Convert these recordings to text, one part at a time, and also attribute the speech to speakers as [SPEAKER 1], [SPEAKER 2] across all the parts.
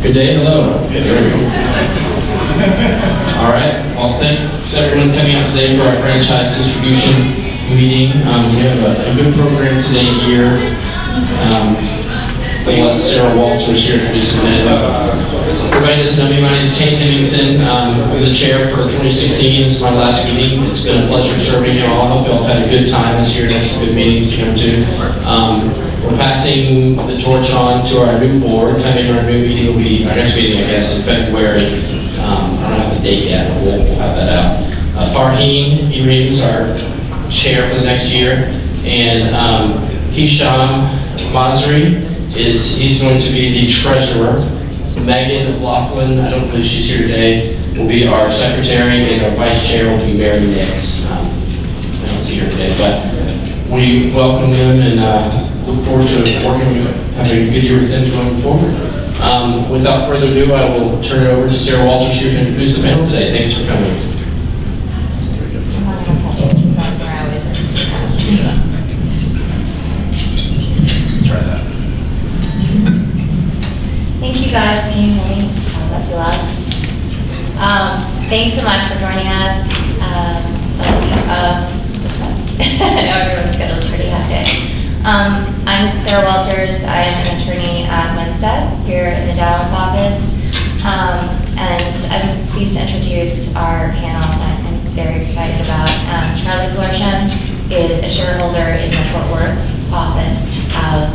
[SPEAKER 1] Good day, hello. All right, well, thanks everyone coming out today for our franchise distribution meeting. We have a good program today here. I'll let Sarah Walters here introduce a minute. Everybody doesn't know me, my name is Tate Hemmingson. I'm the chair for 2016. This is my last meeting. It's been a pleasure serving you all. I hope you all have had a good time this year and have some good meetings to come to. We're passing the torch on to our new board. Coming our new meeting will be, our next meeting, I guess, in February. I don't have the date yet, but we'll have that out. Farheen Ibrahim is our chair for the next year. And Hisham Masri, he's going to be the treasurer. Megan Laughlin, I don't believe she's here today, will be our secretary, and our vice chair will be Mary Nix. I don't see her today, but we welcome them and look forward to working, having a good year with them going forward. Without further ado, I will turn it over to Sarah Walters here to introduce the panel today. Thanks for coming.
[SPEAKER 2] Thank you guys. Can you hear me? Is that too loud? Thanks so much for joining us the week of Christmas. I know everyone's schedule is pretty hectic. I'm Sarah Walters. I am an attorney at Winstead here in the Dallas office. And I'm pleased to introduce our panel that I'm very excited about. Charlie Florsheim is a shareholder in the Fort Worth office of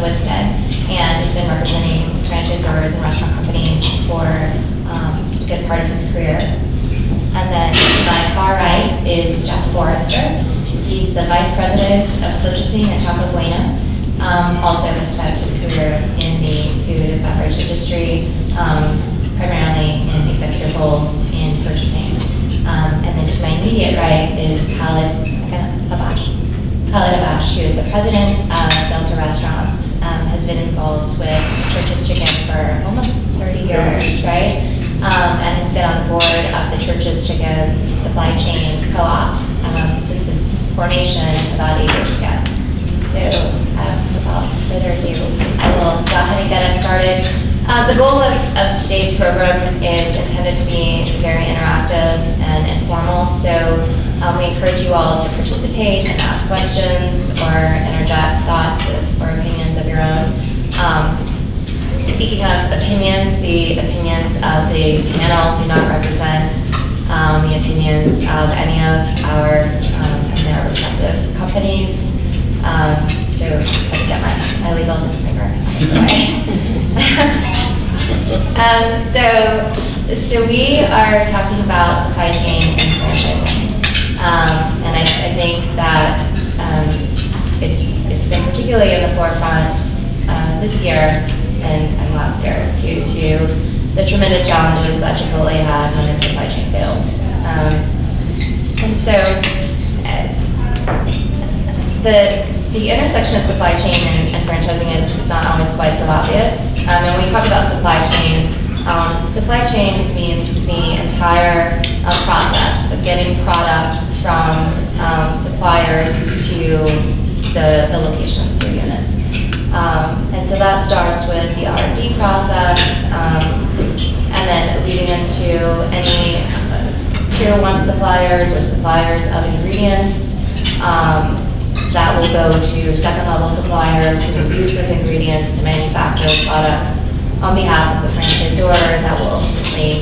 [SPEAKER 2] Winstead, and has been representing franchisors and restaurant companies for a good part of his career. And then to my far right is Jeff Forrester. He's the vice president of purchasing at Taco Bueno. Also has spent his career in the food and beverage industry, primarily in executive roles in purchasing. And then to my immediate right is Khalid Abash, who is the president of Delta Restaurants, has been involved with Church's Chicken for almost 30 years, right? And has been on the board of the Church's Chicken Supply Chain Co-op since its formation about 8 years ago. So without further ado, I will go ahead and get us started. The goal of today's program is intended to be very interactive and informal, so we encourage you all to participate and ask questions or interject thoughts or opinions of your own. Speaking of opinions, the opinions of the panel do not represent the opinions of any of our and their respective companies. So I'm just going to get my legal disclaimer out of the way. So we are talking about supply chain and franchising. And I think that it's been particularly in the forefront this year and last year due to the tremendous challenges that Chipotle had when its supply chain failed. And so the intersection of supply chain and franchising is not always quite so obvious. When we talk about supply chain means the entire process of getting product from suppliers to the locations or units. And so that starts with the R&D process, and then leading into any tier 1 suppliers or suppliers of ingredients that will go to second level suppliers who will use those ingredients to manufacture products on behalf of the franchisor that will ultimately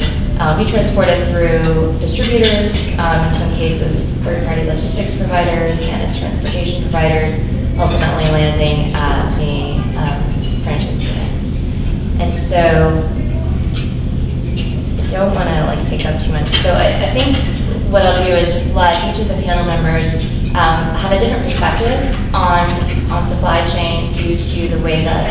[SPEAKER 2] be transported through distributors, in some cases third-party logistics providers and transportation providers, ultimately landing at the franchise units. And so I don't want to take up too much. So I think what I'll do is just let each of the panel members have a different perspective on supply chain due to the way that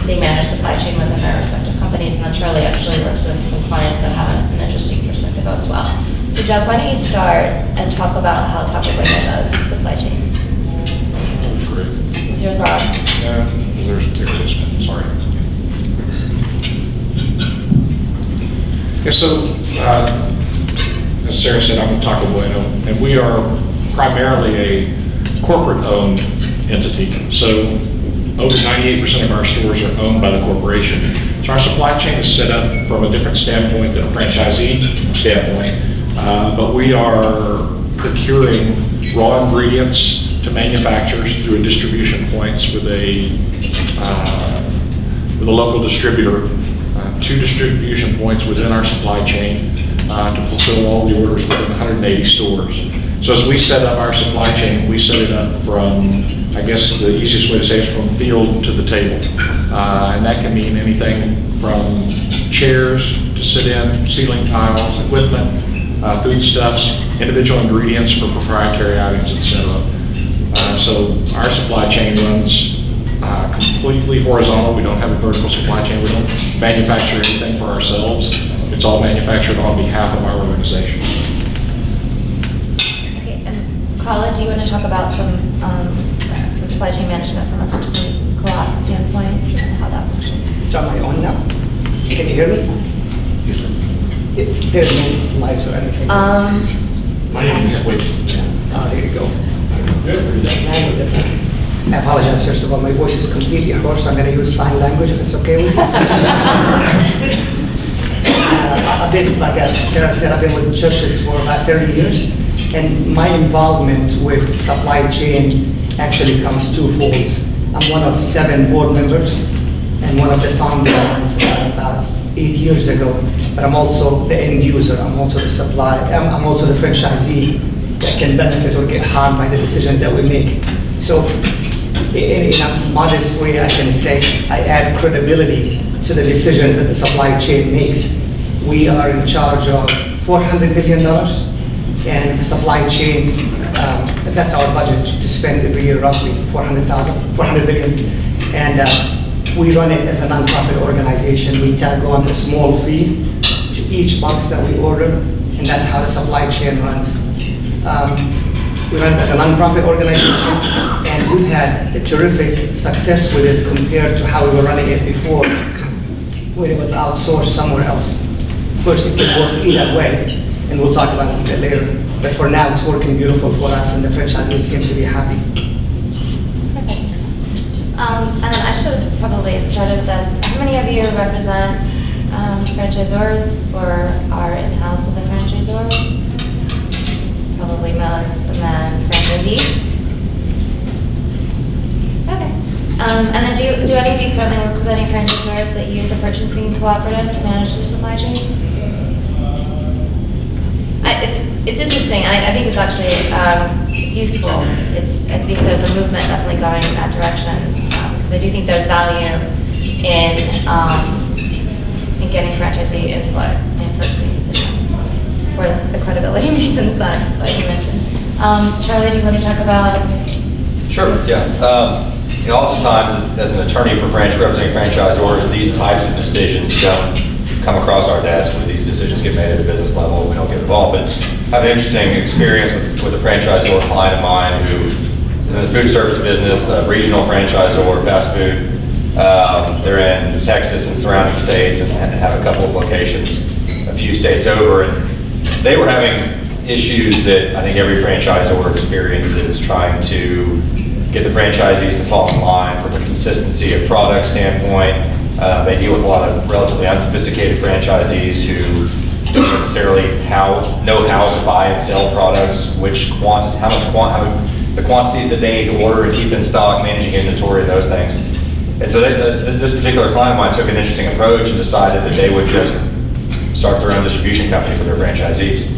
[SPEAKER 2] they manage supply chain within their respective companies. And then Charlie actually works with some clients that have an interesting perspective as well. So Jeff, why don't you start and talk about how Taco Bueno does supply chain?
[SPEAKER 3] Great.
[SPEAKER 2] Is yours on?
[SPEAKER 3] Yeah, there's a bigger discount, sorry. Yeah, so as Sarah said, I'm with Taco Bueno, and we are primarily a corporate-owned entity. So over 98% of our stores are owned by the corporation. So our supply chain is set up from a different standpoint than a franchisee standpoint, but we are procuring raw ingredients to manufacturers through a distribution points with a local distributor, 2 distribution points within our supply chain to fulfill all the orders within 180 stores. So as we set up our supply chain, we set it up from, I guess the easiest way to say it is from field to the table. And that can mean anything from chairs to sit in, ceiling tiles, equipment, foodstuffs, individual ingredients for proprietary items, etc. So our supply chain runs completely horizontal. We don't have a vertical supply chain. We don't manufacture anything for ourselves. It's all manufactured on behalf of our organization.
[SPEAKER 2] Okay, and Carla, do you want to talk about from the supply chain management from a purchasing co-op standpoint and how that functions?
[SPEAKER 4] Am I on now? Can you hear me? Yes, sir. There's no lights or anything.
[SPEAKER 1] My name is Switch.
[SPEAKER 4] There you go. I apologize, first of all, my voice is completely hoarse. I'm going to use sign language if it's okay with you. I've been, like Sarah said, I've been with churches for about 30 years, and my involvement with supply chain actually comes twofold. I'm one of 7 board members and one of the founders about 8 years ago, but I'm also the end user. I'm also I'm also the franchisee that can benefit or get harmed by the decisions that we make. So in a modest way, I can say I add credibility to the decisions that the supply chain makes. We are in charge of $400 million, and the supply chain, that's our budget to spend every year, roughly $400 million. And we run it as a nonprofit organization. We tag on a small fee to each box that we order, and that's how the supply chain runs. We run it as a nonprofit organization, and we've had a terrific success with it compared to how we were running it before, where it was outsourced somewhere else. Of course, it could work either way, and we'll talk about it later. But for now, it's working beautiful for us, and the franchisees seem to be happy.
[SPEAKER 2] Perfect. And then I should have probably started with this. How many of you represent franchisors or are in-house with a franchisor? Probably most, and then franchisee. Okay. And then do any of you currently work with any franchisors that use a purchasing cooperative to manage their supply chain? It's interesting. I think it's actually it's useful. I think there's a movement definitely going in that direction because I do think there's value in getting franchisee input in purchasing decisions for the credibility reasons that you mentioned. Charlie, do you want to talk about?
[SPEAKER 5] Sure. Yeah. Oftentimes, as an attorney for representing franchisors, these types of decisions don't come across our desk where these decisions get made at a business level. We don't get involved. But I have an interesting experience with a franchisor client of mine who is in the food service business, a regional franchisor, fast food. They're in Texas and surrounding states and have a couple of locations, a few states over. And they were having issues that I think every franchisor experiences, trying to get the franchisees to fall in line from a consistency of product standpoint. They deal with a lot of relatively unsophisticated franchisees who don't necessarily know how to buy and sell products, the quantities that they need to order and keep in stock, managing inventory, those things. And so this particular client of mine took an interesting approach and decided that they would just start their own distribution company for their franchisees.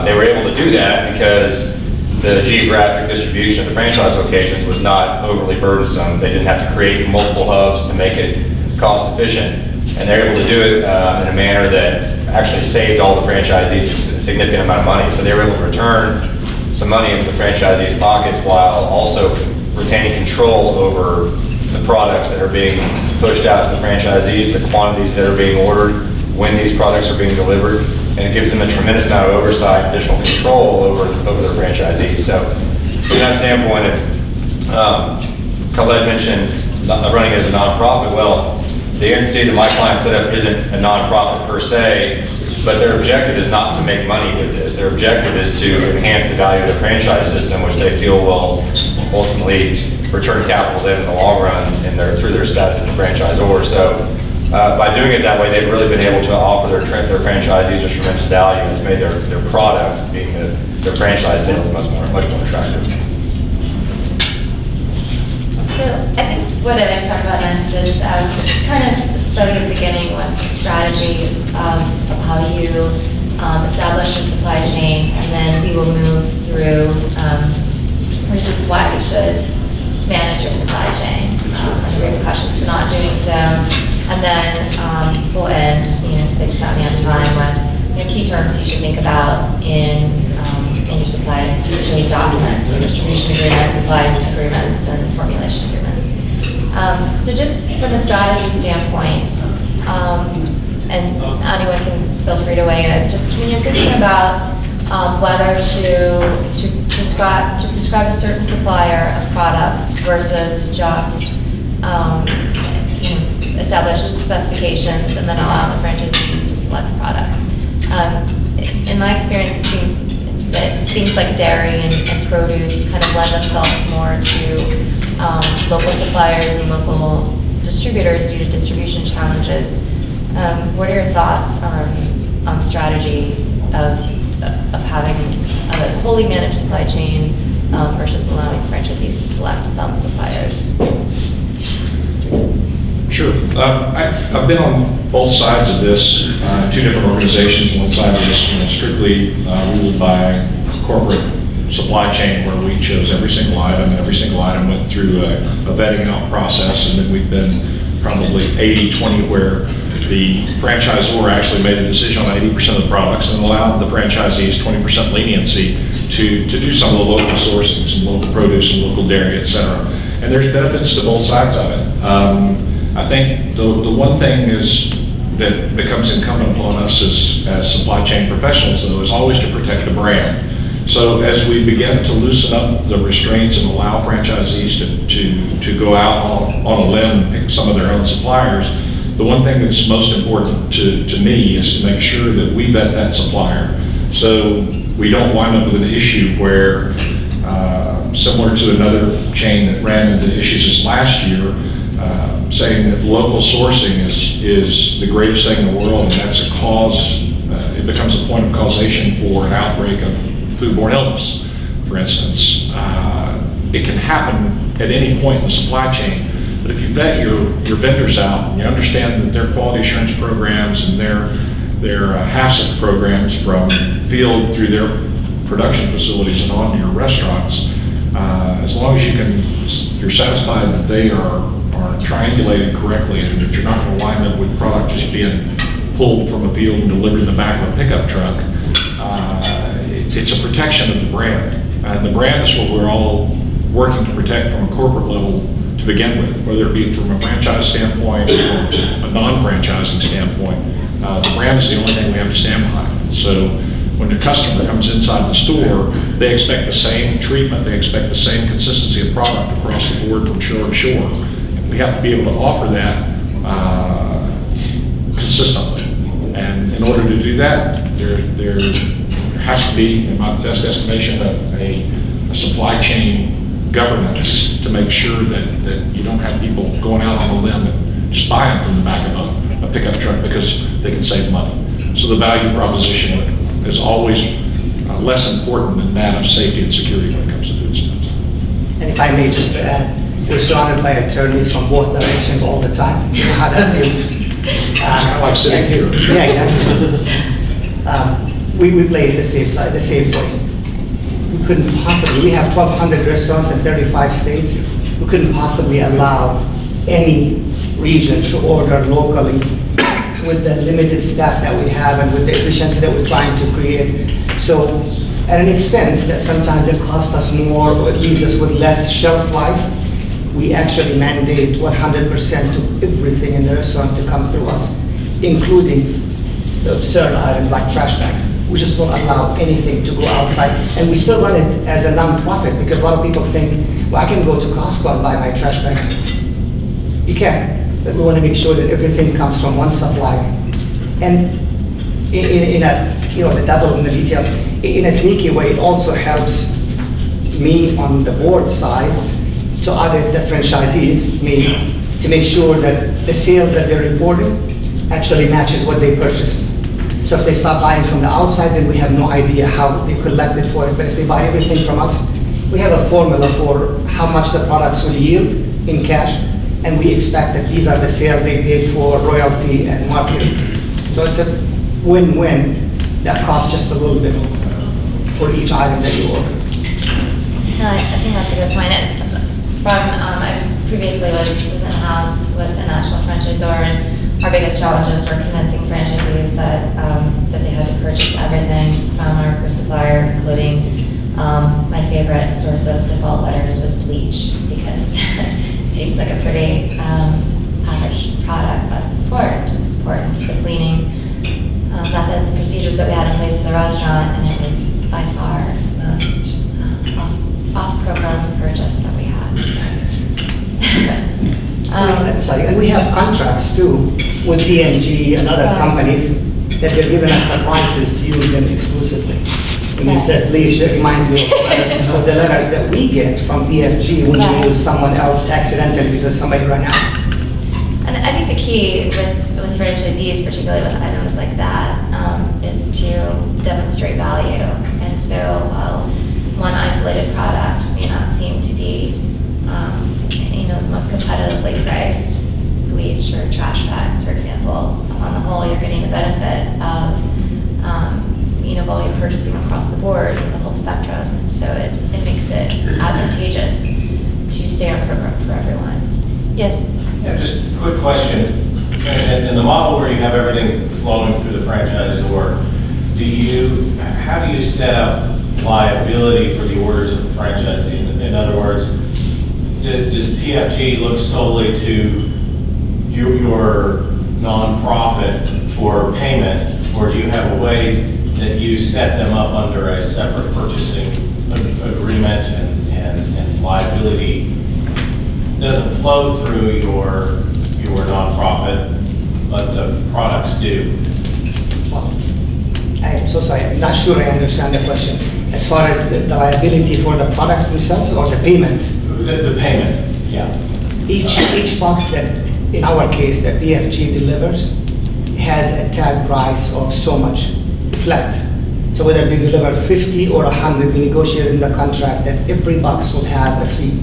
[SPEAKER 5] They were able to do that because the geographic distribution of the franchise locations was not overly burdensome. They didn't have to create multiple hubs to make it cost efficient. And they're able to do it in a manner that actually saved all the franchisees a significant amount of money. So they were able to return some money into the franchisees' pockets while also retaining control over the products that are being pushed out to the franchisees, the quantities that are being ordered, when these products are being delivered, and it gives them a tremendous amount of oversight, additional control over their franchisees. So from that standpoint, Khaled mentioned running as a nonprofit. Well, the entity that my client set up isn't a nonprofit per se, but their objective is not to make money with this. Their objective is to enhance the value of the franchise system, which they feel will ultimately return capital to them in the long run through their status as a franchisor. So by doing it that way, they've really been able to offer their franchisees a tremendous value, and it's made their product, being their franchise sales, much more attractive.
[SPEAKER 2] So I think what I'd like to talk about next is just kind of starting at the beginning with the strategy of how you establish your supply chain, and then we will move through reasons why we should manage your supply chain, and repercussions for not doing so, and then we'll end, to the extent we have time, with key terms you should think about in your supply chain documents, your distribution agreements, supply agreements, and formulation agreements. So just from a strategy standpoint, and anyone can feel free to weigh in, just when you're thinking about whether to prescribe a certain supplier of products versus just establish specifications and then allow the franchisees to select products. In my experience, it seems that things like dairy and produce kind of lend themselves more to local suppliers and local distributors due to distribution challenges. What are your thoughts on strategy of having a wholly managed supply chain versus allowing franchisees to select some suppliers?
[SPEAKER 3] Sure. I've been on both sides of this, two different organizations. One side was strictly ruled by corporate supply chain, where we chose every single item. Every single item went through a vetting out process, and then we've been probably 80-20, where the franchisor actually made a decision on 80% of the products and allowed the franchisees 20% leniency to do some of the local sourcing, some local produce, and local dairy, et cetera. And there's benefits to both sides of it. I think the one thing that becomes incumbent upon us as supply chain professionals, though, is always to protect the brand. So as we begin to loosen up the restraints and allow franchisees to go out on a limb and pick some of their own suppliers, the one thing that's most important to me is to make sure that we vet that supplier. So we don't wind up with an issue where, similar to another chain that ran into issues this last year, saying that local sourcing is the greatest thing in the world, and that's a cause, it becomes a point of causation for an outbreak of foodborne illness, for instance. It can happen at any point in the supply chain, but if you vet your vendors out and you understand that their quality assurance programs and their HACCP programs from field through their production facilities and on to your restaurants, as long as you're satisfied that they are triangulated correctly and that you're not going to wind up with product just being pulled from a field and delivered in the back of a pickup truck, it's a protection of the brand. And the brand is what we're all working to protect from a corporate level to begin with, whether it be from a franchise standpoint or a non-franchising standpoint. The brand is the only thing we have to stand behind. So when the customer comes inside the store, they expect the same treatment, they expect the same consistency of product across the board from shore to shore. And we have to be able to offer that consistently. And in order to do that, there has to be, in my best estimation, a supply chain governance to make sure that you don't have people going out on a limb and just buying from the back of a pickup truck because they can save money. So the value proposition is always less important than that of safety and security when it comes to food stuffs.
[SPEAKER 4] And if I may just add, we're surrounded by attorneys from both directions all the time. You know how that feels.
[SPEAKER 3] It's kind of like sitting here.
[SPEAKER 4] Yeah, exactly. We play the safe side, the safe way. We couldn't possibly, we have 1,200 restaurants in 35 states. We couldn't possibly allow any region to order locally with the limited staff that we have and with the efficiency that we're trying to create. So at an expense that sometimes it costs us more or it leaves us with less shelf life, we actually mandate 100% to everything in the restaurant to come through us, including the absurd items like trash bags. We just won't allow anything to go outside. And we still run it as a non-profit because a lot of people think, well, I can go to Costco and buy my trash bags. You can, but we want to make sure that everything comes from one supplier. And in a, the devil's in the details, in a sneaky way, it also helps me on the board side to audit the franchisees, maybe, to make sure that the sales that they're reporting actually matches what they purchased. So if they stop buying from the outside, then we have no idea how they collected for it. But if they buy everything from us, we have a formula for how much the products will yield in cash, and we expect that these are the sales they paid for royalty and marketing. So it's a win-win that costs just a little bit for each item that you order.
[SPEAKER 2] No, I think that's a good point. I previously was in-house with a national franchisor, and our biggest challenges were convincing franchisees that they had to purchase everything from our approved supplier, including my favorite source of default letters was bleach, because it seems like a pretty average product, but it's important. It's important to the cleaning methods and procedures that we had in place for the restaurant, and it was by far the most off-program purchase that we had.
[SPEAKER 4] Sorry, and we have contracts too with P&G and other companies that they're giving us the prices to use them exclusively. When you said bleach, that reminds me of the letters that we get from PFG when we use someone else accidentally because somebody ran out.
[SPEAKER 2] And I think the key with franchisees, particularly with items like that, is to demonstrate value. And so while one isolated product may not seem to be, the most competitively priced, bleach or trash bags, for example, on the whole, you're getting the benefit of, volume purchasing across the board and the whole spectrum. And so it makes it advantageous to stay on program for everyone. Yes?
[SPEAKER 6] Yeah, just a quick question. In the model where you have everything flowing through the franchisor, how do you set up liability for the orders of the franchisee? In other words, does PFG look solely to your nonprofit for payment, or do you have a way that you set them up under a separate purchasing agreement and liability doesn't flow through your nonprofit, but the products do?
[SPEAKER 4] Well, I am so sorry, I'm not sure I understand the question. As far as the liability for the products themselves or the payment?
[SPEAKER 6] The payment, yeah.
[SPEAKER 4] Each box that, in our case, that PFG delivers has a tag price of so much, flat. So whether they deliver 50 or 100, we negotiate in the contract that every box will have a fee.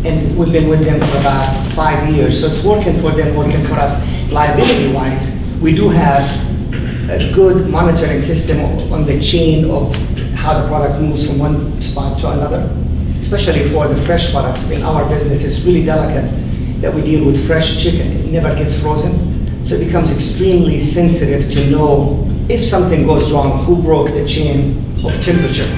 [SPEAKER 4] And we've been with them for about 5 years, so it's working for them, working for us. Liability-wise, we do have a good monitoring system on the chain of how the product moves from one spot to another, especially for the fresh products. In our business, it's really delicate that we deal with fresh chicken. It never gets frozen, so it becomes extremely sensitive to know if something goes wrong, who broke the chain of temperature.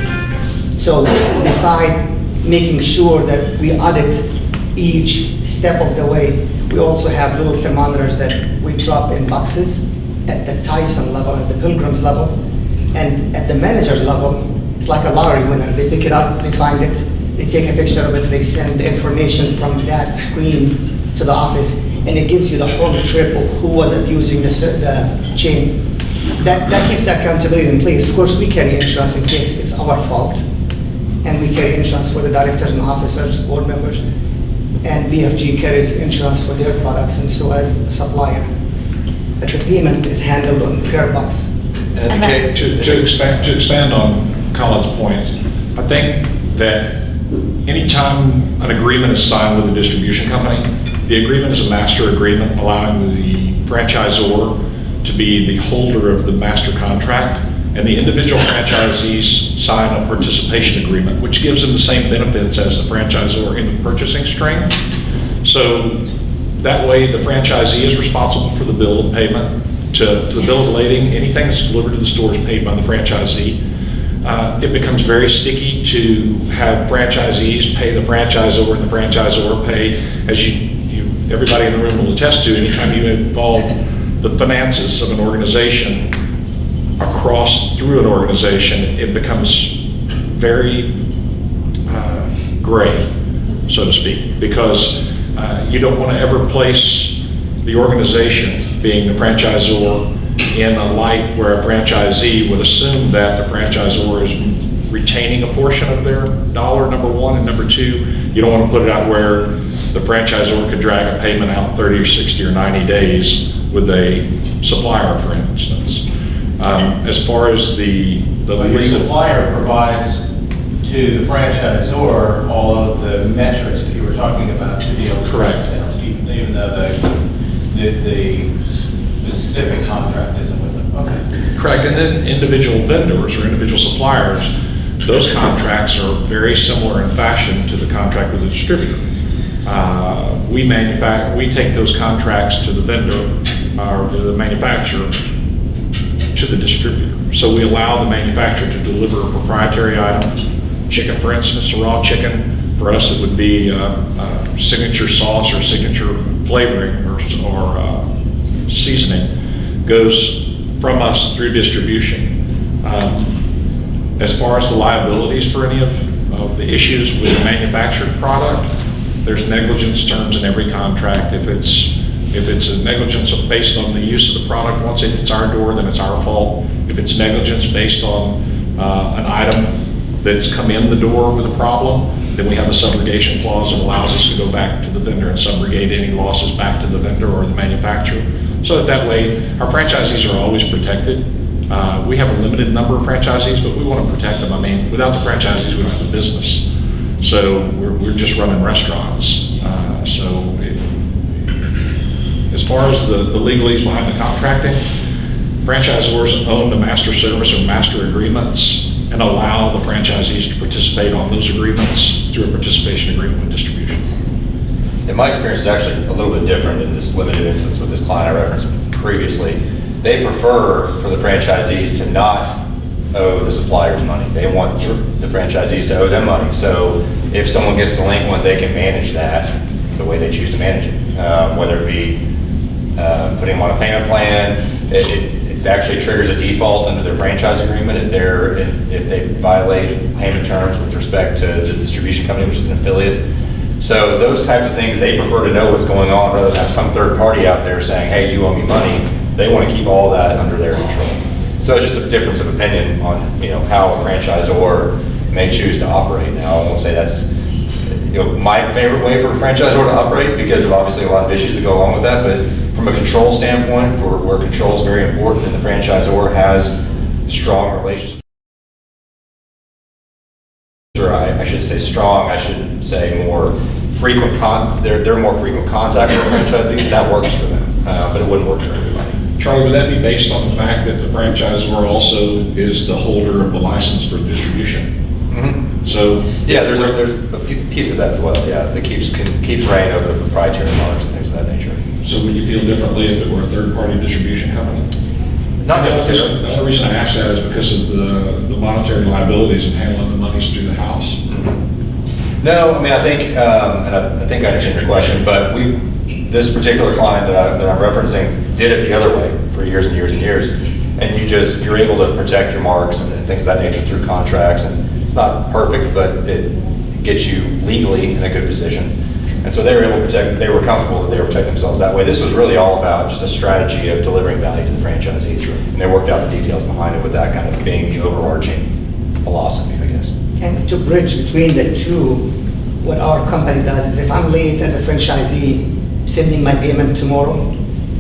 [SPEAKER 4] So beside making sure that we audit each step of the way, we also have little thermometers that we drop in boxes at the Tyson level, at the Pilgrim's level, and at the manager's level, it's like a lottery winner. They pick it up, they find it, they take a picture of it, they send the information from that screen to the office, and it gives you the whole trip of who was abusing the chain. That keeps the accountability in place. Of course, we carry insurance in case it's our fault, and we carry insurance for the directors and officers, board members, and BFG carries insurance for their products, and so as the supplier. But the payment is handled on per box.
[SPEAKER 3] Okay, to expand on Colin's point, I think that anytime an agreement is signed with a distribution company, the agreement is a master agreement allowing the franchisor to be the holder of the master contract, and the individual franchisees sign a participation agreement, which gives them the same benefits as the franchisor in the purchasing string. So that way the franchisee is responsible for the bill of payment to the bill of lading. Anything that's delivered to the store is paid by the franchisee. It becomes very sticky to have franchisees pay the franchisor and the franchisor pay, as everybody in the room will attest to, anytime you involve the finances of an organization through an organization, it becomes very gray, so to speak, because you don't want to ever place the organization, being the franchisor, in a light where a franchisee would assume that the franchisor is retaining a portion of their dollar, number one, and number two, you don't want to put it out where the franchisor could drag a payment out 30 or 60 or 90 days with a supplier, for instance. As far as the
[SPEAKER 6] But your
[SPEAKER 3] legal,
[SPEAKER 6] supplier provides to the franchisor all of the metrics that you were talking about to be able to
[SPEAKER 3] Correct.
[SPEAKER 6] track sales, even though the specific contract isn't with them. Okay.
[SPEAKER 3] correct, and then individual vendors or individual suppliers, those contracts are very similar in fashion to the contract with the distributor. We take those contracts to the vendor or to the manufacturer, to the distributor. So we allow the manufacturer to deliver a proprietary item, chicken, for instance, a raw chicken. For us, it would be signature sauce or signature flavoring or seasoning goes from us through distribution. As far as the liabilities for any of the issues with the manufactured product, there's negligence terms in every contract. If it's a negligence based on the use of the product, once it hits our door, then it's our fault. If it's negligence based on an item that's come in the door with a problem, then we have a subrogation clause that allows us to go back to the vendor and subrogate any losses back to the vendor or the manufacturer. So that way, our franchisees are always protected. We have a limited number of franchisees, but we want to protect them. I mean, without the franchisees, we don't have a business. So we're just running restaurants. As far as the legalese behind the contracting, franchisors own the master service or master agreements and allow the franchisees to participate on those agreements through a participation agreement with distribution.
[SPEAKER 5] In my experience, it's actually a little bit different in this limited instance with this client I referenced previously. They prefer for the franchisees to not owe the suppliers money. They want the franchisees to owe them money. So if someone gets delinquent, they can manage that the way they choose to manage it. Whether it be putting them on a payment plan, it actually triggers a default under their franchise agreement if they violate payment terms with respect to the distribution company, which is an affiliate. So those types of things, they prefer to know what's going on rather than have some third party out there saying, hey, you owe me money. They want to keep all that under their control. So it's just a difference of opinion on how a franchisor may choose to operate. Now, I won't say that's my favorite way for a franchisor to operate because of obviously a lot of issues that go along with that. But from a control standpoint, where control is very important and the franchisor has strong relationships, or I should say strong, I should say more frequent, they're more frequent contact with franchisees, that works for them, but it wouldn't work for everybody.
[SPEAKER 3] Charlie, would that be based on the fact that the franchisor also is the holder of the license for distribution?
[SPEAKER 5] Mm-hmm.
[SPEAKER 3] So
[SPEAKER 5] yeah, there's a piece of that as well. Yeah, that keeps reign over the proprietary marks and things of that nature.
[SPEAKER 3] So would you feel differently if it were a third-party distribution company?
[SPEAKER 5] Not necessarily.
[SPEAKER 3] The only reason I ask that is because of the monetary liabilities of handling the monies through the house.
[SPEAKER 5] Mm-hmm. No, I mean, I think, and I think I understand your question, but this particular client that I'm referencing did it the other way for years and years and years. And you're able to protect your marks and things of that nature through contracts. And it's not perfect, but it gets you legally in a good position. And so they were able to protect, they were comfortable that they were protecting themselves that way. This was really all about just a strategy of delivering value to the franchisees. And they worked out the details behind it with that kind of being the overarching philosophy, I guess.
[SPEAKER 4] And to bridge between the two, what our company does is if I'm late as a franchisee sending my payment tomorrow,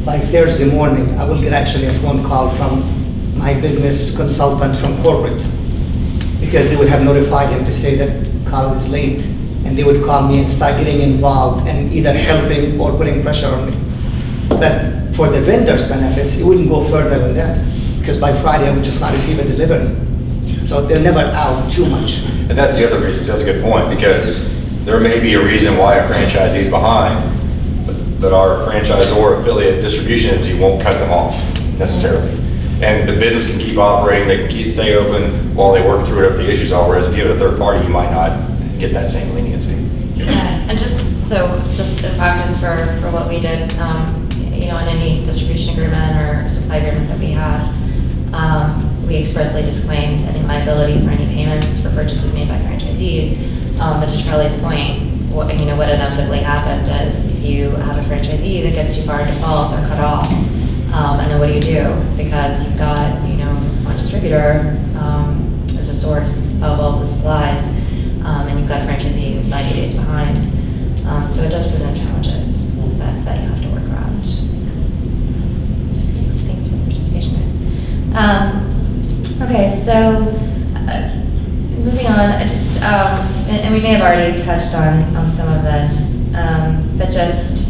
[SPEAKER 4] by Thursday morning, I will get actually a phone call from my business consultant from corporate because they would have notified him to say that Carl is late, and they would call me and start getting involved and either helping or putting pressure on me. But for the vendor's benefits, it wouldn't go further than that because by Friday I would just not receive a delivery. So they're never out too much.
[SPEAKER 5] And that's the other reason, that's a good point, because there may be a reason why a franchisee is behind, but our franchisor affiliate distribution entity won't cut them off necessarily. And the business can keep operating, they can stay open while they work through whatever the issues are, whereas if you have a third party, you might not get that same leniency.
[SPEAKER 2] Yeah, and just in practice for what we did, in any distribution agreement or supply agreement that we had, we expressly disclaimed any liability for any payments for purchases made by franchisees. But to Charlie's point, what inevitably happened is if you have a franchisee that gets too far in default, they're cut off. And then what do? Because you've got, one distributor, there's a source of all the supplies, and you've got a franchisee who's 90 days behind. So it does present challenges that you have to work around. Thanks for the participation, guys. Okay, so moving on, I just, and we may have already touched on some of this, but just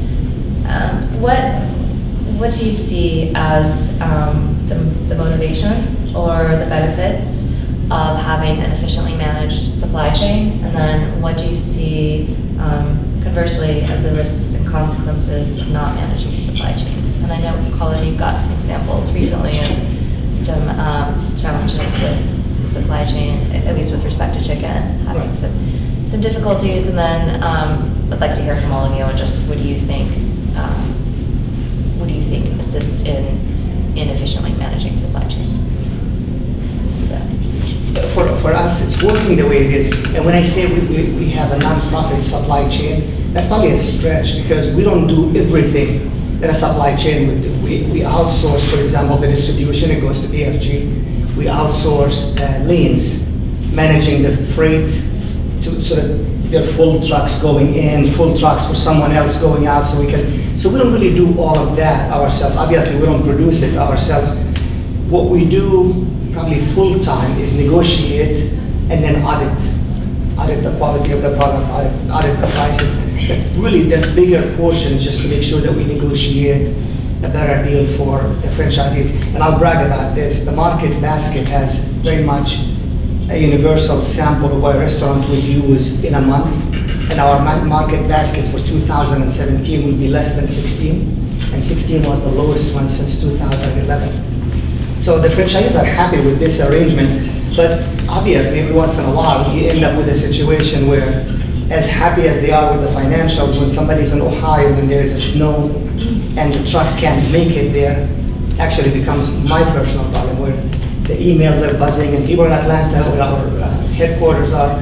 [SPEAKER 2] what do you see as the motivation or the benefits of having an efficiently managed supply chain? And then what do you see conversely as the risks and consequences of not managing the supply chain? And I know, Colin, you've got some examples recently of some challenges with the supply chain, at least with respect to chicken, having some difficulties. And then I'd like to hear from all of you on just what do you think assist in efficiently managing supply chain?
[SPEAKER 4] For us, it's working the way it is. And when I say we have a non-profit supply chain, that's probably a stretch because we don't do everything that a supply chain would do. We outsource, for example, the distribution, it goes to PFG. We outsource lanes, managing the freight to sort of their full trucks going in, full trucks for someone else going out, so we don't really do all of that ourselves. Obviously, we don't produce it ourselves. What we do probably full-time is negotiate and then audit the quality of the product, audit the prices. But really, the bigger portion is just to make sure that we negotiate a better deal for the franchisees. And I'll brag about this. The market basket has very much a universal sample of what a restaurant will use in a month. And our market basket for 2017 will be less than 16. And 16 was the lowest one since 2011. So the franchisees are happy with this arrangement, but obviously every once in a while you end up with a situation where, as happy as they are with the financials, when somebody's in Ohio and there is a snow and the truck can't make it there, actually becomes my personal problem where the emails are buzzing and people in Atlanta where our headquarters are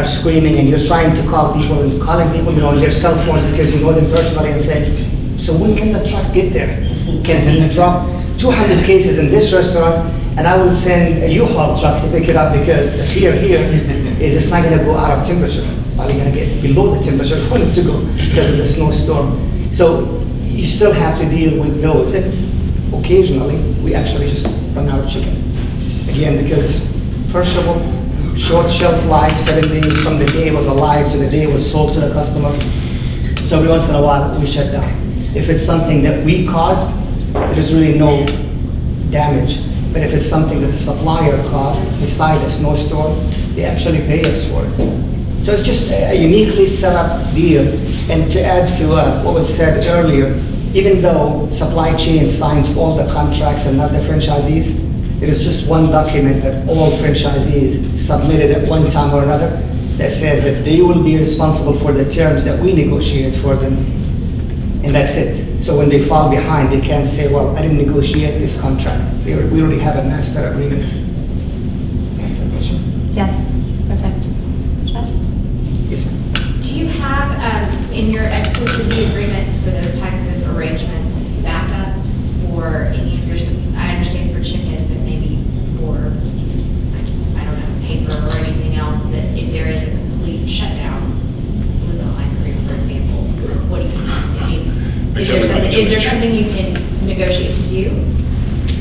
[SPEAKER 4] screaming, and you're trying to call people and calling people on their cell phones because you know them personally and saying, so when can the truck get there? Can he drop 200 cases in this restaurant and I will send a U-Haul truck to pick it up, because the fear here is it's not going to go out of temperature. Probably going to get below the temperature for it to go because of the snowstorm. So you still have to deal with those. And occasionally, we actually just run out of chicken. Again, because perishable, short shelf life, 7 days from the day it was alive to the day it was sold to the customer. So every once in a while, we shut down. If it's something that we caused, there's really no damage. But if it's something that the supplier caused, beside a snowstorm, they actually pay us for it. So it's just a uniquely set up deal. And to add to what was said earlier, even though supply chain signs all the contracts and not the franchisees, there is just one document that all franchisees submitted at one time or another that says that they will be responsible for the terms that we negotiate for them, and that's it. So when they fall behind, they can't say, well, I didn't negotiate this contract. We already have a master agreement. That's a question.
[SPEAKER 2] Yes, perfect. Josh?
[SPEAKER 4] Yes, ma'am.
[SPEAKER 7] Do you have, in your exclusivity agreements for those type of arrangements, backups for any of your, I understand for chicken, but maybe for, I don't know, paper or anything else, that if there is a complete shutdown, with ice cream, for example, what do you, I mean, is there something you can negotiate to do,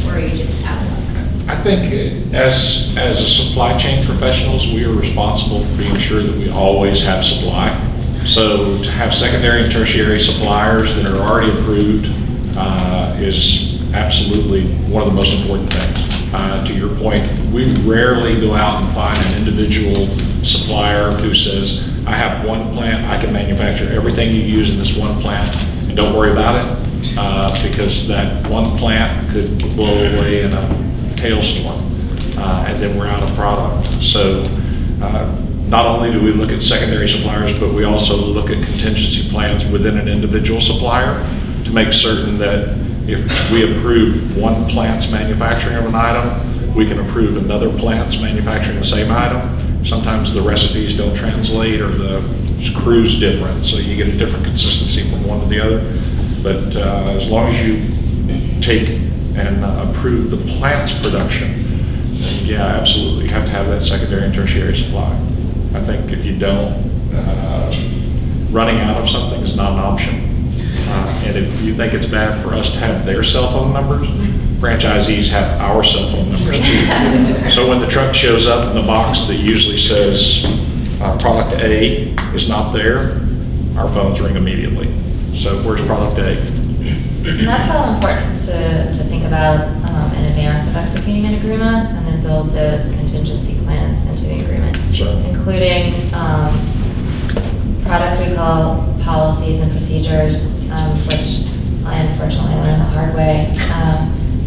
[SPEAKER 7] or are you just out of luck?
[SPEAKER 3] I think as a supply chain professionals, we are responsible for being sure that we always have supply. So to have secondary and tertiary suppliers that are already approved is absolutely one of the most important things. To your point, we rarely go out and find an individual supplier who says, I have one plant, I can manufacture everything you use in this one plant, and don't worry about it, because that one plant could blow away in a hailstorm, and then we're out of product. So not only do we look at secondary suppliers, but we also look at contingency plans within an individual supplier to make certain that if we approve one plant's manufacturing of an item, we can approve another plant's manufacturing the same item. Sometimes the recipes don't translate or the crew's different, so you get a different consistency from one to the other. But as long as you take and approve the plant's production, And yeah, absolutely, you have to have that secondary and tertiary supply. I think if you don't, running out of something is not an option. And if you think it's bad for us to have their cell phone numbers, franchisees have our cell phone numbers too. So when the truck shows up in the box that usually says product A is not there, our phones ring immediately. So where's product A?
[SPEAKER 2] And that's all important to think about in advance of executing an agreement, and then build those contingency plans into the agreement,
[SPEAKER 3] Sure.
[SPEAKER 2] including product recall policies and procedures, which I unfortunately learned the hard way.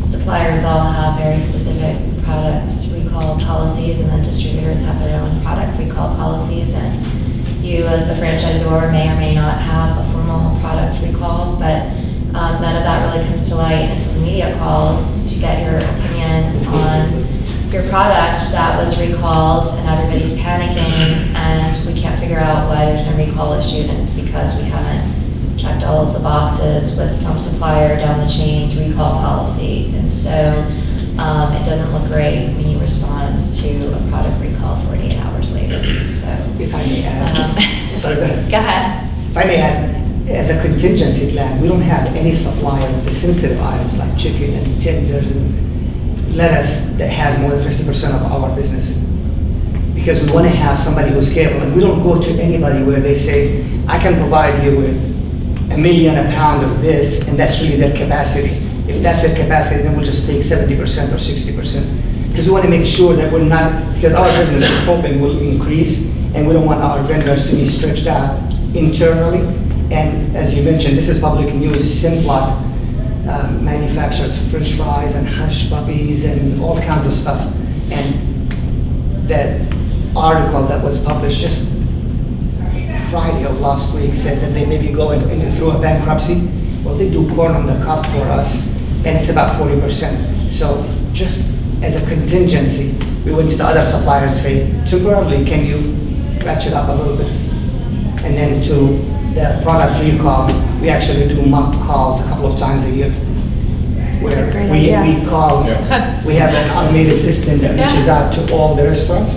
[SPEAKER 2] Suppliers all have very specific product recall policies, and then distributors have their own product recall policies, and you as the franchisor may or may not have a formal product recall, but none of that really comes to light until the media calls to get your opinion on your product that was recalled, and everybody's panicking, and we can't figure out why there's no recall issued, and it's because we haven't checked all of the boxes with some supplier down the chain's recall policy. And so it doesn't look great when you respond to a product recall 48 hours later, so.
[SPEAKER 4] If I may add, sorry, go ahead.
[SPEAKER 2] Go ahead.
[SPEAKER 4] If I may add, as a contingency plan, we don't have any supply of the sensitive items like chicken and tenders and lettuce that has more than 50% of our business. Because we want to have somebody who's capable, and we don't go to anybody where they say, I can provide you with 1 million a pound of this, and that's really their capacity. If that's their capacity, then we'll just take 70% or 60%. Because we want to make sure that we're not, because our business we're hoping will increase, and we don't want our vendors to be stretched out internally. And as you mentioned, this is public news, Simplot manufactures French fries and hush puppies and all kinds of stuff. And that article that was published just Friday of last week says that they may be going through a bankruptcy. Well, they do corn on the cob for us, and it's about 40%. So just as a contingency, we went to the other supplier and say, temporarily, can you ratchet up a little bit? And then to the product recall, we actually do mock calls a couple of times a year. Where
[SPEAKER 2] That's a great
[SPEAKER 4] we
[SPEAKER 2] idea.
[SPEAKER 4] call,
[SPEAKER 3] Yeah.
[SPEAKER 4] we have an automated system that reaches out to all the restaurants,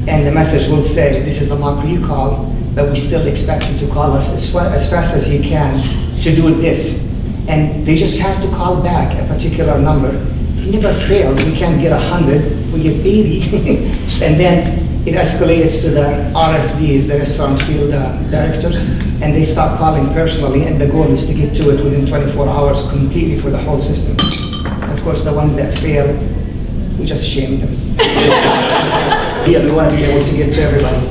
[SPEAKER 4] and the message will say, this is a mock recall, but we still expect you to call us as fast as you can to do this. And they just have to call back a particular number. It never fails. We can't get 100, we get 80. And then it escalates to the RFDs, the restaurant field directors, and they start calling personally, and the goal is to get to it within 24 hours completely for the whole system. Of course, the ones that fail, we just shame them. Yeah, we want to be able to get to everybody.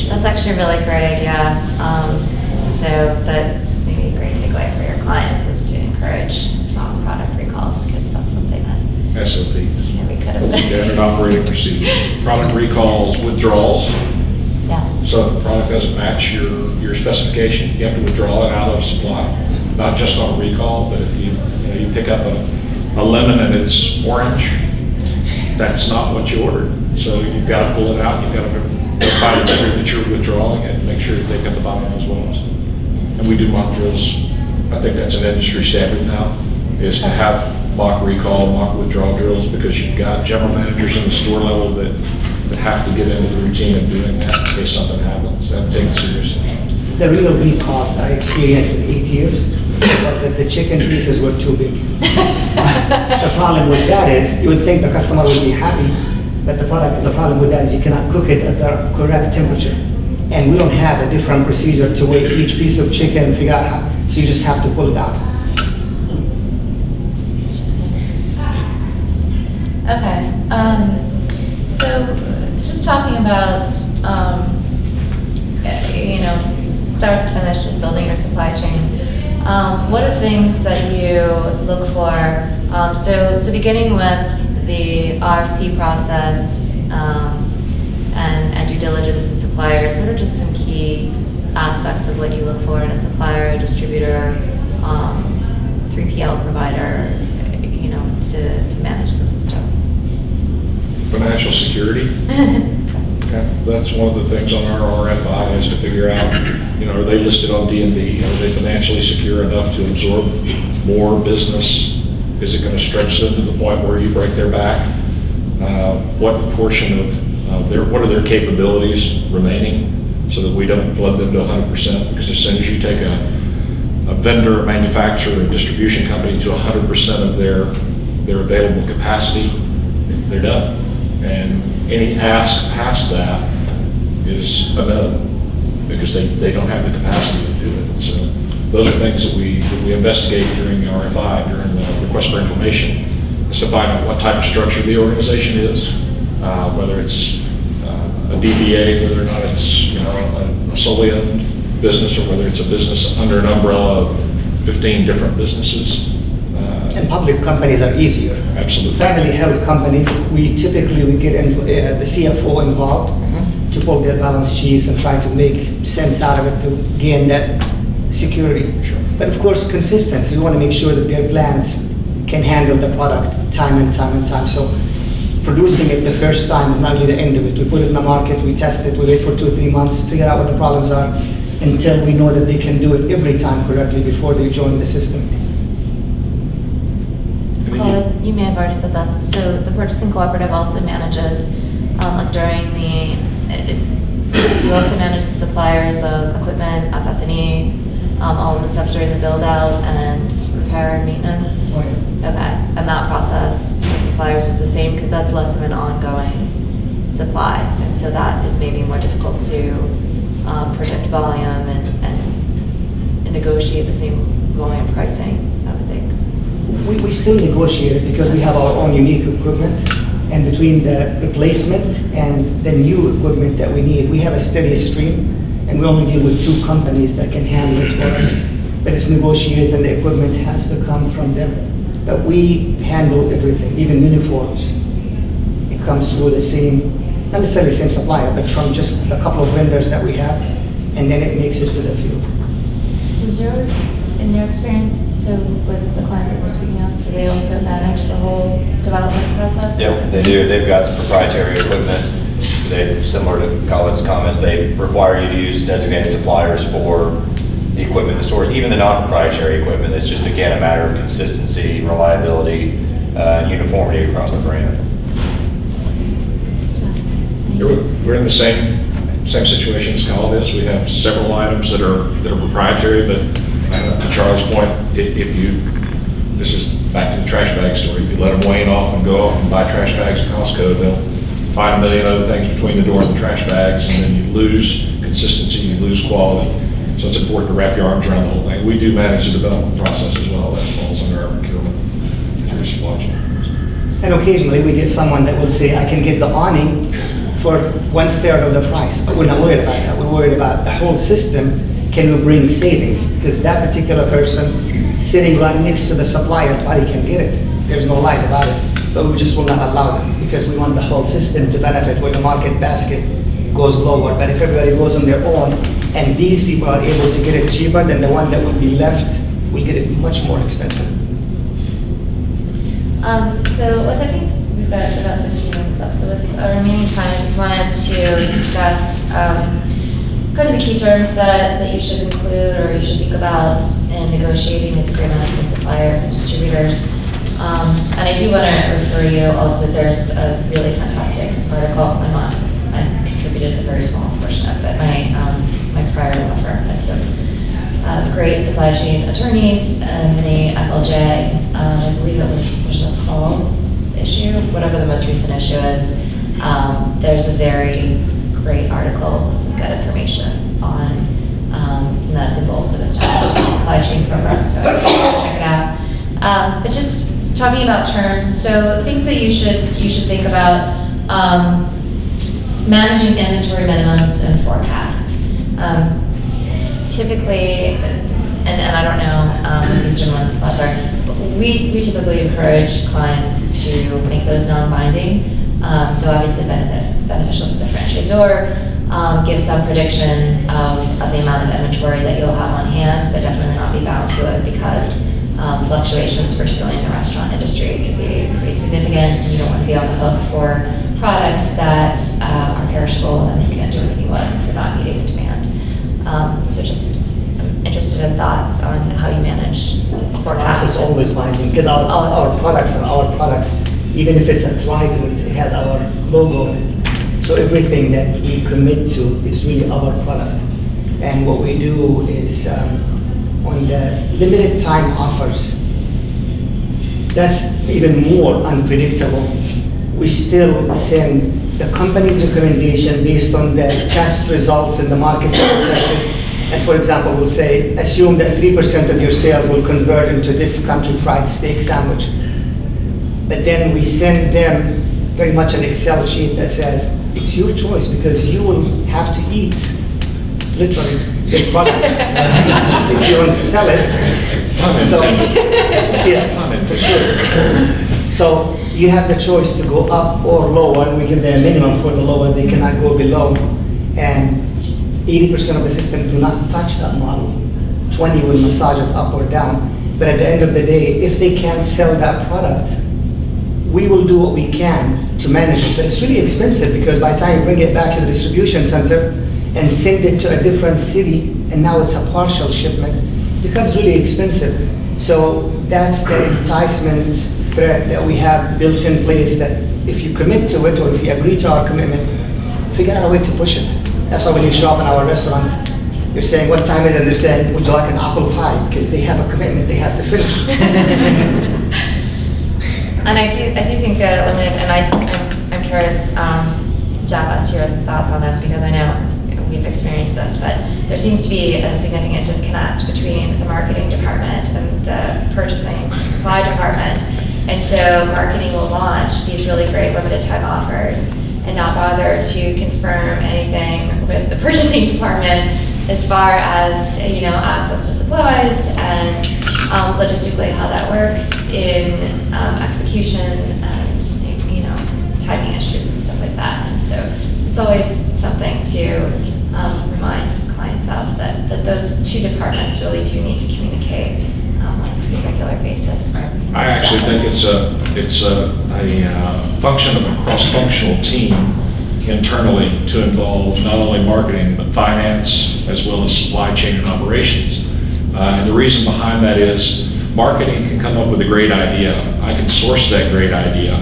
[SPEAKER 2] That's actually a really great idea. So that maybe a great takeaway for your clients is to encourage product recalls, because that's something that
[SPEAKER 3] SOP.
[SPEAKER 2] we could have.
[SPEAKER 3] Standard operating procedure. Product recalls, withdrawals.
[SPEAKER 2] Yeah.
[SPEAKER 3] So if the product doesn't match your specification, you have to withdraw it out of supply. Not just on a recall, but if you pick up a lemon and it's orange, that's not what you ordered. So you've got to pull it out, you've got to verify the vendor that you're withdrawing it, and make sure that they got the bottom as well. And we do mock drills. I think that's an industry standard now, is to have mock recall, mock withdrawal drills, because you've got general managers in the store level that have to get into the routine of doing that in case something happens. They have to take it seriously.
[SPEAKER 4] The real recalls that I experienced in 8 years was that the chicken pieces were too big. The problem with that is, you would think the customer would be happy, but the problem with that is you cannot cook it at the correct temperature. And we don't have a different procedure to weigh each piece of chicken and figure out how, so you just have to pull it out.
[SPEAKER 2] Okay, so just talking about, start to finish with building your supply chain, what are things that you look for? So beginning with the RFP process and due diligence and suppliers, what are just some key aspects of what you look for in a supplier, a distributor, 3PL provider, to manage the system?
[SPEAKER 3] Financial security. Okay. That's one of the things on our RFI is to figure out, are they listed on D&B? Are they financially secure enough to absorb more business? Is it going to stretch them to the point where you break their back? what portion of what are their capabilities remaining, so that we don't flood them to 100%, because as soon as you take a vendor, a manufacturer, a distribution company to 100% of their available capacity, they're done. And any ask past that is a no, because they don't have the capacity to do it. So those are things that we investigate during the RFI, during the request for information, is to find out what type of structure the organization is, whether it's a DBA, whether or not it's a solely owned business, or whether it's a business under an umbrella of 15 different businesses.
[SPEAKER 4] And public companies are easier.
[SPEAKER 3] Absolutely.
[SPEAKER 4] Family-held companies, we typically get the CFO involved to pull their balance sheets and try to make sense out of it to gain that security.
[SPEAKER 3] Sure.
[SPEAKER 4] But of course, consistency. We want to make sure that their plants can handle the product time and time and time. So producing it the first time is not really the end of it. We put it in the market, we test it, we wait for 2 or 3 months, figure out what the problems are, until we know that they can do it every time correctly before they join the system.
[SPEAKER 2] Colin, you may have already said this. So the purchasing cooperative also manages, like during do you also manage the suppliers of equipment, FF&E, all of the stuff during the build out and repair and maintenance?
[SPEAKER 4] Oh, yeah.
[SPEAKER 2] Okay, and that process for suppliers is the same, because that's less of an ongoing supply, and so that is maybe more difficult to predict volume and negotiate the same volume pricing, I would think.
[SPEAKER 4] We still negotiate it because we have our own unique equipment, and between the replacement and the new equipment that we need, we have a steady stream, and we only deal with 2 companies that can handle it for us. But it's negotiated, and the equipment has to come from them. But we handle everything, even uniforms. It comes through the same, not necessarily the same supplier, but from just a couple of vendors that we have, and then it makes it to the field.
[SPEAKER 2] In your experience, so with the client that we're speaking of, do they also manage the whole development process?
[SPEAKER 5] Yep, they do. They've got some proprietary equipment. So they, similar to Colin's comments, they require you to use designated suppliers for the equipment in the stores, even the non-proprietary equipment. It's just, again, a matter of consistency, reliability, and uniformity across the brand.
[SPEAKER 3] We're in the same situation as Colin is. We have several items that are proprietary, but to Charlie's point, this is back to the trash bag story. If you let them wane off and go off and buy trash bags at Costco, they'll find a million other things between the door and the trash bags, and then you lose consistency, you lose quality. So it's important to wrap your arms around the whole thing. We do manage the development process as well. That falls under our procurement through supply chain.
[SPEAKER 4] And occasionally we get someone that will say, I can get the awning for 1/3 of the price, but we're not worried about that. We're worried about the whole system. Can we bring savings? Because that particular person sitting right next to the supplier probably can get it. There's no lies about it, but we just will not allow them, because we want the whole system to benefit where the market basket goes lower. But if everybody goes on their own, and these people are able to get it cheaper, then the one that would be left will get it much more expensive.
[SPEAKER 2] So I think we've got about 15 minutes up. So with our remaining time, I just wanted to discuss kind of the key terms that you should include or you should think about in negotiating these agreements with suppliers and distributors. And I do want to refer you also, there's a really fantastic article. I contributed a very small portion of it. My prior law firm had some great supply chain attorneys and the FLJ. I believe there's a fall issue, whatever the most recent issue is. There's a very great article with some good information on nuts and bolts of establishing a supply chain program, so check it out. But just talking about terms, so things that you should think about: managing inventory minimums and forecasts. Typically, and I don't know what these gentlemen's thoughts are, but we typically encourage clients to make those non-binding. So obviously beneficial for the franchisor, give some prediction of the amount of inventory that you'll have on hand, but definitely not be bound to it, because fluctuations, particularly in the restaurant industry, can be pretty significant, and you don't want to be on the hook for products that are perishable and you can't do anything with if you're not meeting the demand. So just I'm interested in thoughts on how you manage
[SPEAKER 4] For us,
[SPEAKER 2] forecasts.
[SPEAKER 4] it's always binding, because our products are our products. Even if it's a dry goods, it has our logo on it. So everything that we commit to is really our product. And what we do is on the limited time offers, that's even more unpredictable. We still send the company's recommendation based on the test results in the markets that we tested. And for example, we'll say, assume that 3% of your sales will convert into this country fried steak sandwich. But then we send them very much an Excel sheet that says, it's your choice because you will have to eat, literally, this product. If you don't sell it, so, yeah, for sure. So you have the choice to go up or lower, and we give them a minimum for the lower, they cannot go below. And 80% of the system do not touch that model. 20 will massage it up or down. But at the end of the day, if they can't sell that product, we will do what we can to manage it. But it's really expensive because by the time you bring it back to the distribution center and send it to a different city, and now it's a partial shipment, it becomes really expensive. So that's the enticement thread that we have built in place, that if you commit to it or if you agree to our commitment, figure out a way to push it. That's why when you show up in our restaurant, you're saying, what time is it? And they're saying, would you like an apple pie? Because they have a commitment they have to finish.
[SPEAKER 2] And I do think that limited, and I'm curious, Jeff, as to your thoughts on this, because I know we've experienced this, but there seems to be a significant disconnect between the marketing department and the purchasing and supply department. And so marketing will launch these really great limited time offers and not bother to confirm anything with the purchasing department as far as, access to supplies and logistically how that works in execution and, timing issues and stuff like that. And so it's always something to remind clients of, that those two departments really do need to communicate on a pretty regular basis.
[SPEAKER 3] I actually think it's a function of a cross-functional team internally to involve not only marketing, but finance, as well as supply chain and operations. And the reason behind that is marketing can come up with a great idea. I can source that great idea,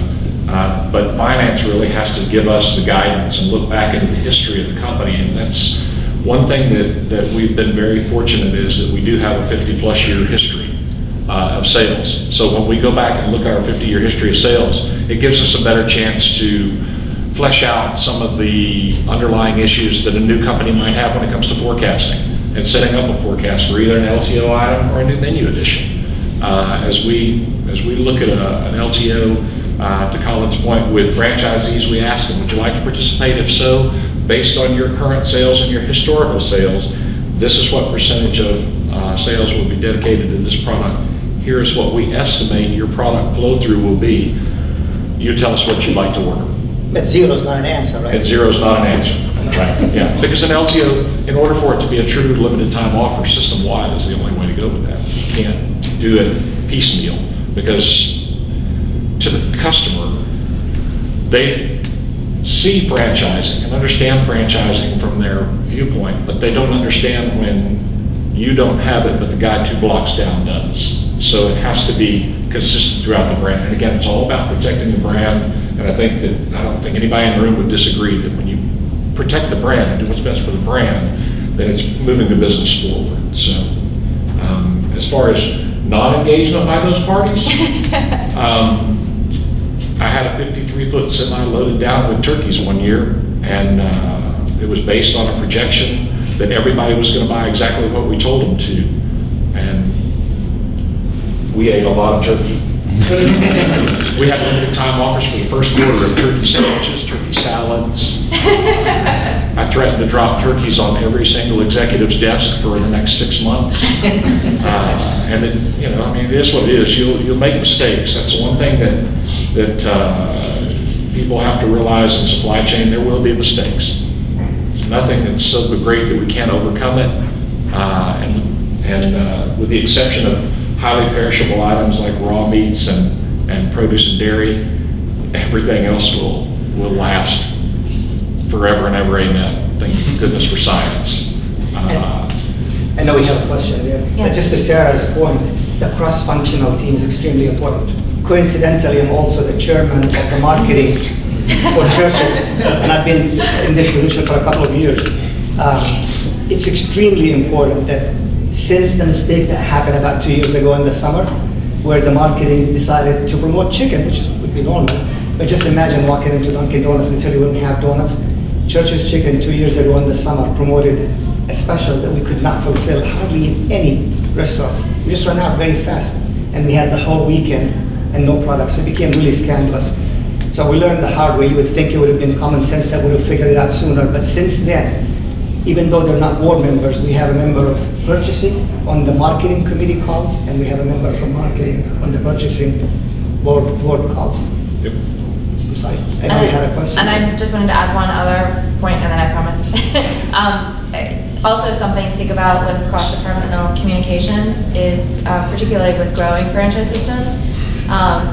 [SPEAKER 3] but finance really has to give us the guidance and look back into the history of the company. And that's one thing that we've been very fortunate, is that we do have a 50-plus year history of sales. So when we go back and look at our 50-year history of sales, it gives us a better chance to flesh out some of the underlying issues that a new company might have when it comes to forecasting and setting up a forecast for either an LTO item or a new menu addition. As we look at an LTO, to Colin's point, with franchisees, we ask them, would you like to participate? If so, based on your current sales and your historical sales, this is what percentage of sales will be dedicated to this product. Here's what we estimate your product flow through will be. You tell us what you'd like to order.
[SPEAKER 4] But zero is not an answer, right?
[SPEAKER 3] And zero is not an answer, right? Yeah, because an LTO, in order for it to be a true limited time offer, system-wide is the only way to go with that. You can't do it piecemeal, because to the customer, they see franchising and understand franchising from their viewpoint, but they don't understand when you don't have it, but the guy 2 blocks down does. So it has to be consistent throughout the brand. And again, it's all about protecting the brand. And I don't think anybody in the room would disagree that when you protect the brand and do what's best for the brand, then it's moving the business forward. So as far as non-engagement by those parties, I had a 53-foot semi loaded down with turkeys one year, and it was based on a projection that everybody was going to buy exactly what we told them to. And we ate a lot of turkey. We had limited time offers for the first quarter of turkey sandwiches, turkey salads. I threatened to drop turkeys on every single executive's desk for the next 6 months. And it, it is what it is. You'll make mistakes. That's the one thing that people have to realize in supply chain. There will be mistakes. There's nothing that's so great that we can't overcome it. And with the exception of highly perishable items like raw meats and produce and dairy, everything else will last forever and ever, amen. Thank goodness for science.
[SPEAKER 4] I know we have a question there,
[SPEAKER 2] Yeah.
[SPEAKER 4] but just to Sarah's point, the cross-functional team is extremely important. coincidentally, I'm also the chairman of the marketing for churches, and I've been in this position for a couple of years. It's extremely important that since the mistake that happened about 2 years ago in the summer, where the marketing decided to promote chicken, which would be normal, but just imagine walking into Dunkin' Donuts until you wouldn't have donuts. Church's Chicken 2 years ago in the summer promoted a special that we could not fulfill hardly in any restaurants. We just ran out very fast, and we had the whole weekend and no products. It became really scandalous. So we learned the hard way. You would think it would have been common sense that would have figured it out sooner, but since then, even though they're not board members, we have a member of purchasing on the marketing committee calls, and we have a member from marketing on the purchasing board calls.
[SPEAKER 3] Yep.
[SPEAKER 4] I'm sorry, I know you had a question.
[SPEAKER 2] And I just wanted to add one other point, and then I promise. Also, something to think about with cross-departmental communications is, particularly with growing franchise systems,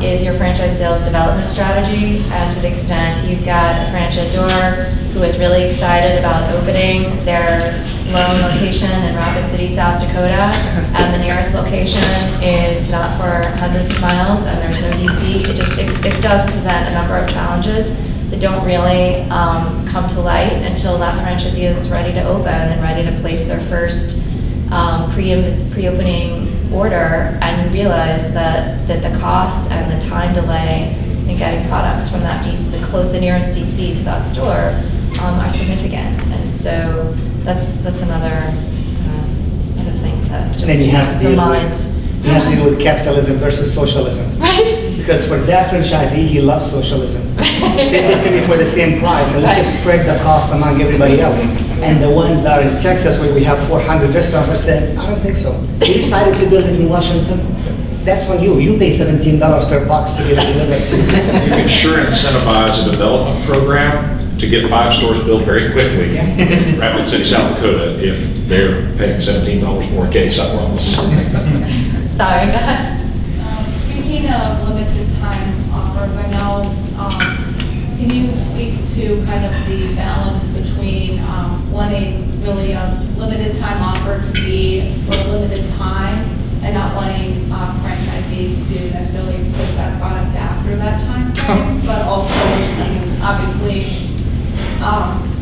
[SPEAKER 2] is your franchise sales development strategy. And to the extent you've got a franchisor who is really excited about opening their lone location in Rapid City, South Dakota, and the nearest location is not for hundreds of miles, and there's no DC, it does present a number of challenges that don't really come to light until that franchisee is ready to open and ready to place their first pre-opening order, and you realize that the cost and the time delay in getting products from that DC, the nearest DC to that store, are significant. And so that's another thing to just
[SPEAKER 4] And then you have to deal
[SPEAKER 2] remind.
[SPEAKER 4] with capitalism versus socialism.
[SPEAKER 2] Right.
[SPEAKER 4] Because for that franchisee, he loves socialism. Send it to me for the same price, and let's just spread the cost among everybody else. And the ones that are in Texas, where we have 400 restaurants, are saying, I don't think so. You decided to build it in Washington, that's on you. You pay $17 per box to get it delivered to you.
[SPEAKER 3] You can sure incentivize a development program to get 5 stores built very quickly in Rapid City, South Dakota, if they're paying $17 more a case, I promise.
[SPEAKER 2] Sorry, go ahead.
[SPEAKER 8] Speaking of limited time offers, I know, can you speak to kind of the balance between wanting really a limited time offer to be for a limited time and not wanting franchisees to necessarily push that product after that time frame, but also, I mean, obviously,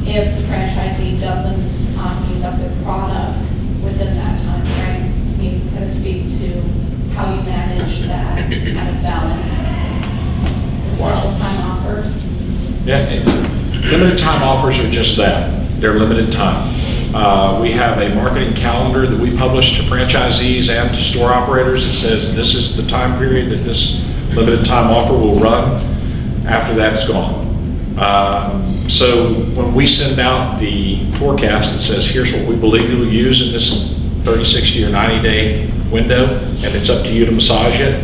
[SPEAKER 8] if the franchisee doesn't use up their product within that time frame, can you kind of speak to how you manage that kind of balance, the special time offers?
[SPEAKER 3] Yeah, limited time offers are just that. They're limited time. We have a marketing calendar that we publish to franchisees and to store operators that says this is the time period that this limited time offer will run. After that, it's gone. So when we send out the forecast that says here's what we believe you'll use in this 30, 60, or 90-day window, and it's up to you to massage it,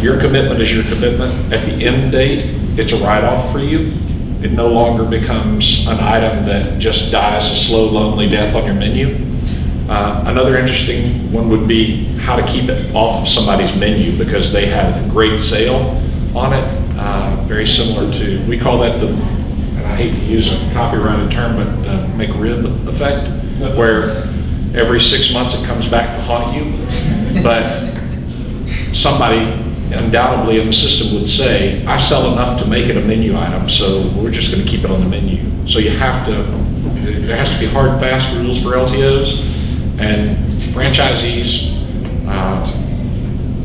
[SPEAKER 3] your commitment is your commitment. At the end date, it's a write-off for you. It no longer becomes an item that just dies a slow, lonely death on your menu. Another interesting one would be how to keep it off of somebody's menu because they had a great sale on it. Very similar to, we call that the, and I hate to use a copyrighted term, but the McRib effect, where every 6 months it comes back to haunt you. But somebody undoubtedly in the system would say, I sell enough to make it a menu item, so we're just going to keep it on the menu. So you have to, there has to be hard and fast rules for LTOs, and franchisees,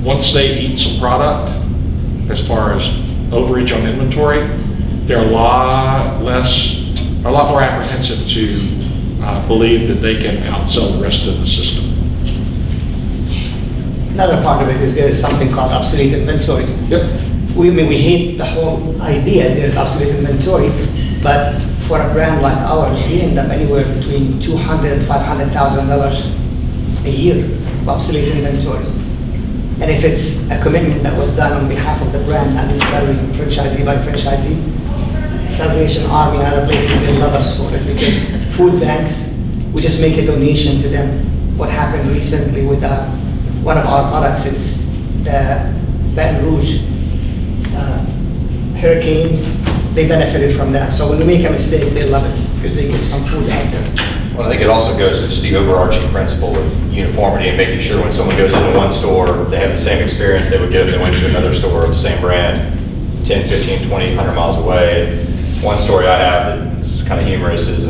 [SPEAKER 3] once they eat some product, as far as overage on inventory, they're a lot more apprehensive to believe that they can outsell the rest of the system.
[SPEAKER 4] Another part of it is there is something called obsolete inventory.
[SPEAKER 3] Yep.
[SPEAKER 4] We mean, the whole idea there's obsolete inventory, but for a brand like ours, we end up anywhere between $200,000 and $500,000 a year of obsolete inventory. And if it's a commitment that was done on behalf of the brand, not necessarily franchisee by franchisee, Salvation Army and other places, they love us for it because food banks, we just make a donation to them. What happened recently with one of our products is the Baton Rouge hurricane. They benefited from that. So when we make a mistake, they love it because they get some food out there.
[SPEAKER 5] Well, I think it also goes to just the overarching principle of uniformity and making sure when someone goes into one store, they have the same experience they would get if they went to another store of the same brand, 10, 15, 20, 100 miles away. One story I have that's kind of humorous is,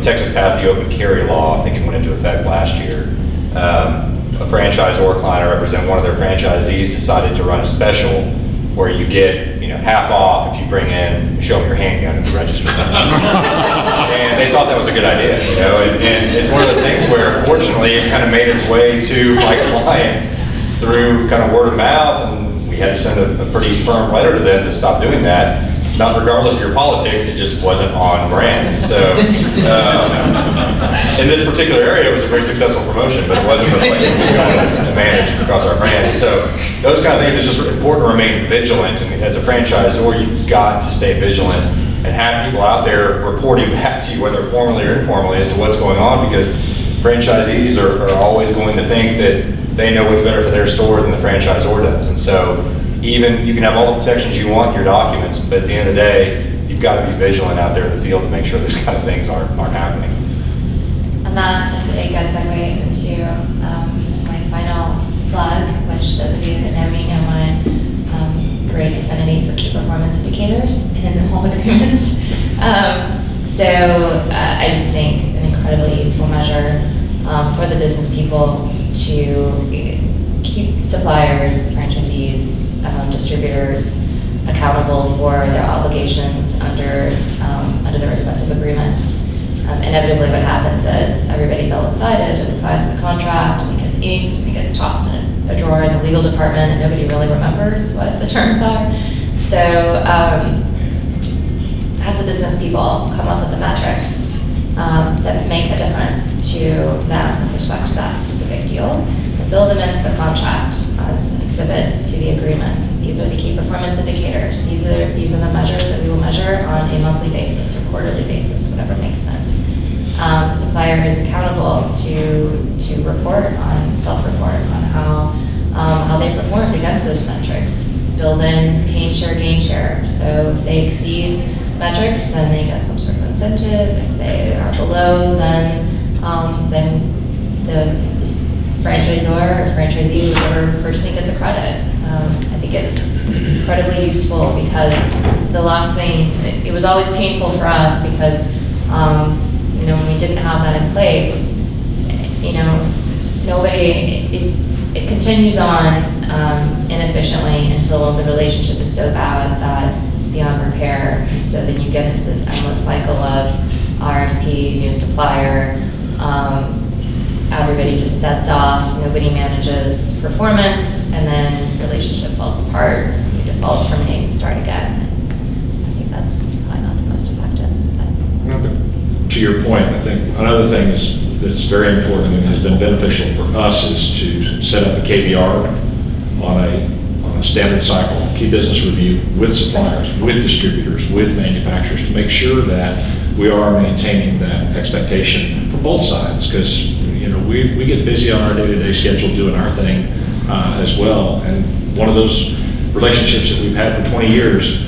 [SPEAKER 5] Texas passed the open carry law. I think it went into effect last year. A franchisor client I represent, one of their franchisees, decided to run a special where you get, half off if you bring in, show them your handgun at the register. And they thought that was a good idea, and it's one of those things where fortunately it kind of made its way to my client through kind of word of mouth, and we had to send a pretty firm letter to them to stop doing that. Not regardless of your politics, it just wasn't on brand. And so, in this particular area, it was a very successful promotion, but it wasn't reflecting what we wanted to manage across our brand. And so, those kind of things, it's just important to remain vigilant. And as a franchisor, you've got to stay vigilant and have people out there reporting back to you, whether formally or informally, as to what's going on, because franchisees are always going to think that they know what's better for their store than the franchisor does. And so, even you can have all the protections you want in your documents, but at the end of the day, you've got to be vigilant out there in the field to make sure those kind of things aren't happening.
[SPEAKER 2] And that is a good segue into my final plug, which those of you that know me know my great affinity for key performance indicators in home agreements. So I just think an incredibly useful measure for the business people to keep suppliers, franchisees, distributors accountable for their obligations under the respective agreements. Inevitably what happens is everybody's all excited and signs the contract and it gets inked and it gets tossed in a drawer in the legal department and nobody really remembers what the terms are. So have the business people come up with the metrics that make a difference to them with respect to that specific deal, and build them into the contract as an exhibit to the agreement. These are the key performance indicators. These are the measures that we will measure on a monthly basis or quarterly basis, whatever makes sense. The supplier is accountable to report on, self-report on how they performed against those metrics. Build in pain share, gain share. So if they exceed metrics, then they get some sort of incentive. If they are below, then the franchisor or franchisee, whoever purchasing, gets a credit. I think it's incredibly useful because the last thing, it was always painful for us because, when we didn't have that in place, it continues on inefficiently until the relationship is so bad that it's beyond repair. And so then you get into this endless cycle of RFP, new supplier, everybody just sets off, nobody manages performance, and then relationship falls apart, you default, terminate, and start again. I think that's probably not the most effective. But.
[SPEAKER 3] To your point, I think another thing that's very important and has been beneficial for us is to set up a KBR on a standard cycle, key business review with suppliers, with distributors, with manufacturers to make sure that we are maintaining that expectation for both sides, because we get busy on our day-to-day schedule doing our thing as well. And one of those relationships that we've had for 20 years,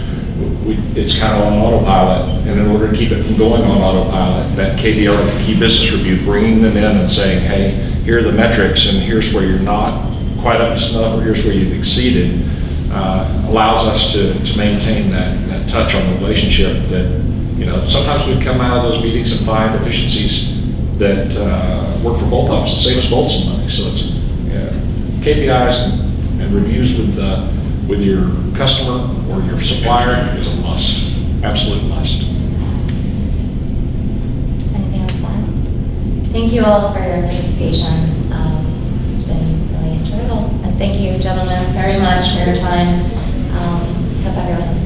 [SPEAKER 3] it's kind of on autopilot. And in order to keep it from going on autopilot, that KBR, the key business review, bringing them in and saying, hey, here are the metrics and here's where you're not quite up to snuff or here's where you've exceeded, allows us to maintain that touch on the relationship that, sometimes we come out of those meetings and find efficiencies that work for both of us and save us both some money. So it's KPIs and reviews with your customer or your supplier is a must, absolute must.
[SPEAKER 2] Anything else, Glenn? Thank you all for your participation. It's been really enjoyable. And thank you, gentlemen, very much for your time. Hope everyone has